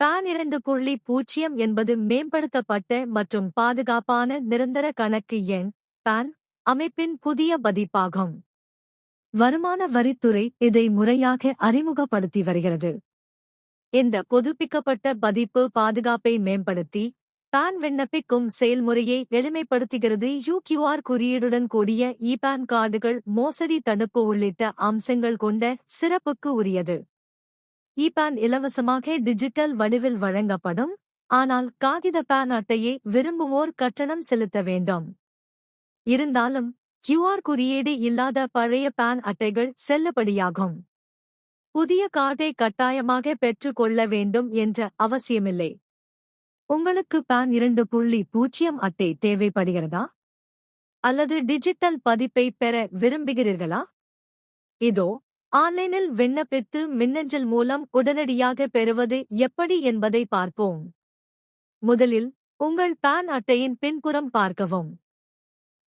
PAN 2.0 என்பது மேம்படுத்தப்பட்ட மற்றும் பாதுகாப்பான நிரந்தர கணக்கு எண் PAN அமைப்பின் புதிய பதிப்பாகும். வருமான வரித்துறை இதை முறையாக அறிமுகப்படுத்தி வருகிறது. இந்த புதுப்பிக்கப்பட்ட பதிப்பு பாதுகாப்பை மேம்படுத்தி PAN விண்ணப்பிக்கும் செயல்முறையை எளிமைப்படுத்துகிறது. QR குறியீடுடன் கூடிய PAN கார்டுகள் மோசடி தடுப்பு உள்ளிட்ட அம்சங்கள் கொண்ட சிறப்புக்கு உரியது. PAN இலவசமாக டிஜிட்டல் வடிவில் வழங்கப்படும். ஆனால் காகித PAN அட்டையை விரும்புவோர் கட்டணம் செலுத்த வேண்டும். இருந்தாலும் QR குறியீடு இல்லாத பழைய PAN அட்டைகள் செல்லுபடியாகும். புதிய கார்டை கட்டாயமாக பெற்றுக் கொள்ள வேண்டும் என்ற அவசியமில்லை. உங்களுக்கு PAN 2.0 அட்டை தேவைப்படுகிறதா? அல்லது டிஜிட்டல் பதிப்பை பெற விரும்புகிறீர்களா? இதோ ஆன்லைனில் விண்ணப்பித்து மின்னஞ்சல் மூலம் உடனடியாக பெறுவது எப்படி என்பதை பார்ப்போம். முதலில் உங்கள் PAN அட்டையின் பின்புறம் பார்க்கவும்.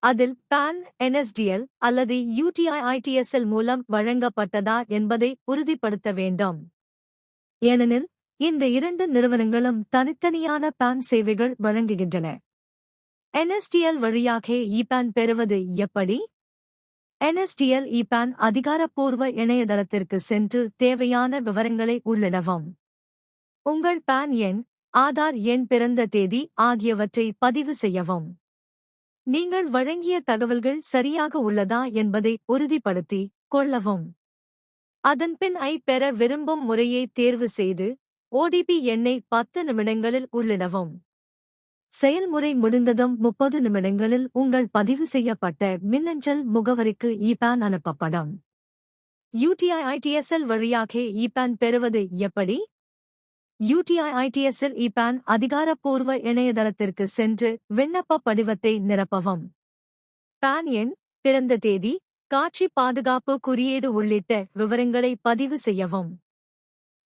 அதில் PAN NSDL அல்லது UTI-ITSL மூலம் வழங்கப்பட்டதா என்பதை உறுதிப்படுத்த வேண்டும். ஏனெனில் இந்த இரண்டு நிறுவனங்களும் தனித்தனியான PAN சேவைகள் வழங்குகின்றன. NSDL வழியாக PAN பெறுவது எப்படி? NSDL PAN அதிகாரப்பூர்வ இணையதளத்திற்கு சென்று தேவையான விவரங்களை உள்ளிடவும். உங்கள் PAN எண், ஆதார் எண், பிறந்த தேதி ஆகியவற்றை பதிவு செய்யவும். நீங்கள் வழங்கிய தகவல்கள் சரியாக உள்ளதா என்பதை உறுதிப்படுத்தி கொள்ளவும். அதன்பின் பெற விரும்பும் முறையை தேர்வு செய்து OTP எண்ணை 10 நிமிடங்களில் உள்ளிடவும். செயல்முறை முடிந்ததும் 30 நிமிடங்களில் உங்கள் பதிவு செய்யப்பட்ட மின்னஞ்சல் முகவரிக்கு PAN அனுப்பப்படும். UTI-ITSL வழியாக PAN பெறுவது எப்படி? UTI-ITSL PAN அதிகாரப்பூர்வ இணையதளத்திற்கு சென்று விண்ணப்ப படிவத்தை நிரப்பவும். PAN எண், பிறந்த தேதி, காட்சி பாதுகாப்பு குறியீடு உள்ளிட்ட விவரங்களை பதிவு செய்யவும்.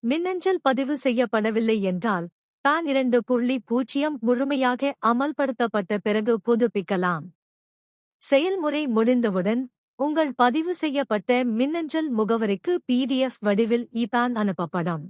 மின்னஞ்சல் பதிவு செய்யப்படவில்லை என்றால் PAN 2.0 முழுமையாக அமல்படுத்தப்பட்ட பிறகு புதுப்பிக்கலாம். செயல்முறை முடிந்தவுடன் உங்கள் பதிவு செய்யப்பட்ட மின்னஞ்சல் முகவரிக்கு PDF வடிவில் PAN அனுப்பப்படும்.